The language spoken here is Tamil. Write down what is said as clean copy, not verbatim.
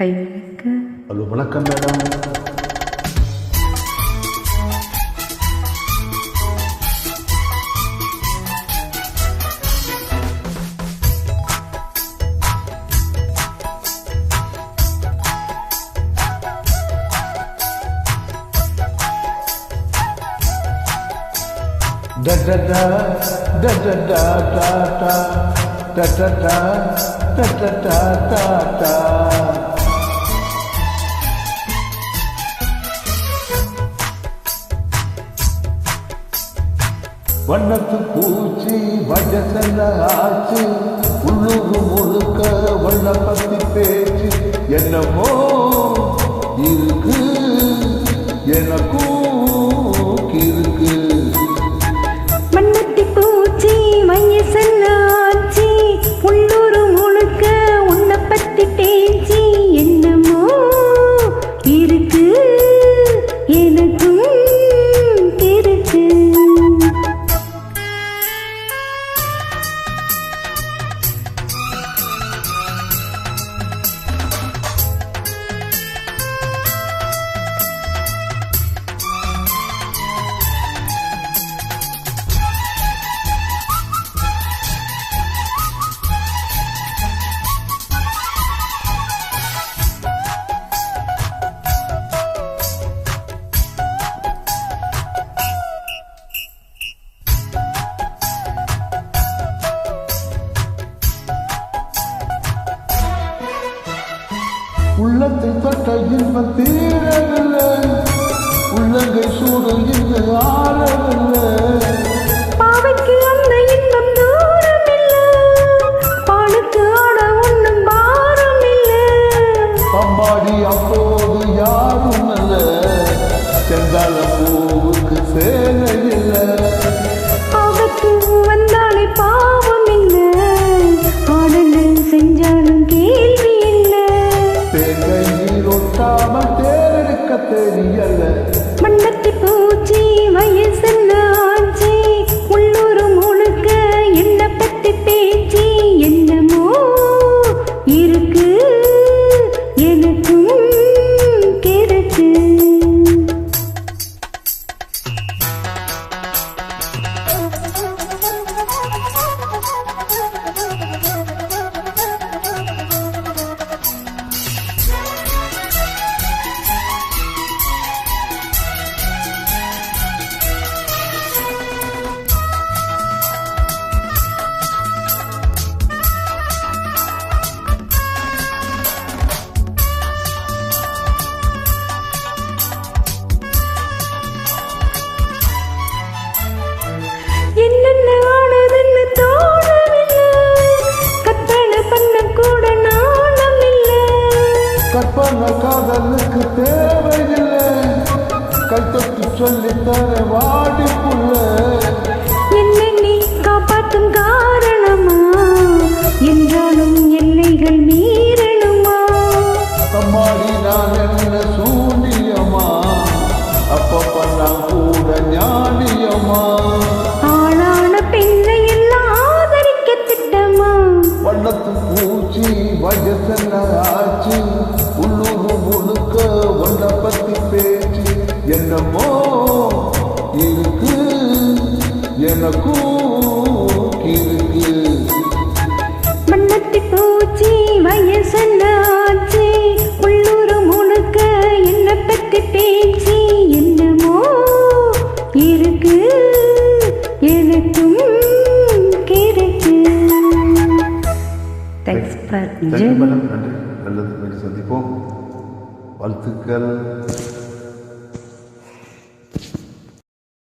ஹலோ வணக்கம் madam. Da da da da da da da da da da da da da da da. வண்ணத்து பூச்சி வயசல்ல ஆச்சு, உள்ளூர் முழுக்க வண்ண பத்தி பேச்சு என்னமோ இருக்கு, எனக்கும் இருக்கு. வண்ணத்தி பூச்சி வயசல்ல ஆச்சு, உள்ளூர் முழுக்க உன்னை பத்தி பேச்சு என்னமோ இருக்கு, எனக்கும் இருக்கு. உள்ளத்தை தொட்ட இன்பம் தீரவில்லை, உள்ளங்கை சூடு இங்கு ஆறவில்லை. பாவைக்கு அந்த இன்பம் தூரம் இல்லை, பாலுக்கு ஆட ஒன்றும் பாரம் இல்லை. பம்பாடி அப்போது யாரும் அல்ல, செந்தால பூவுக்கு சேலை இல்லை. ஆபத்து வந்தாலே பாவம் இல்லை, ஆடல் செஞ்சாலும் கேள்வி இல்லை. தேங்கையில் ஒட்டாமல் தேரெடுக்க தெரியல. மண்ணத்தி பூச்சி வயசல்ல ஆச்சு, உள்ளூர் முழுக்க என்ன பத்தி பேச்சு என்னமோ இருக்கு, எனக்கும் இருக்கு. என்னென்ன ஆனதுன்னு தோணவில்லை, கற்பனை பண்ண கூட நாணம் இல்லை. கற்பனை காதலுக்கு தேவையில்லை, கைத்தொட்டு சொல்லித்தர வாடிப்புள்ள. என்னை நீ காப்பாற்றும் காரணமா, என்றாலும் எல்லைகள் மீறணுமா? அம்மாடி நான் என்ன சூனியமா, அப்பப்ப நான் கூட ஞானியமா. ஆளான பெண்ணை எல்லாம் ஆதரிக்க திட்டமா? வண்ணத்து பூச்சி வயசல்ல ஆச்சு, உள்ளூர் முழுக்க ஒன்றை பத்தி பேச்சு என்னமோ இருக்கு, எனக்கும் இருக்கு. மண்ணத்தி பூச்சி வயசல்ல ஆச்சு, உள்ளூர் முழுக்க என்ன பத்தி பேச்சு என்னமோ இருக்கு, எனக்கும் இருக்கு. தேங்க்ஸ் ஃபார் நன்றி, நல்லது சந்திப்போம். வாழ்த்துக்கள்.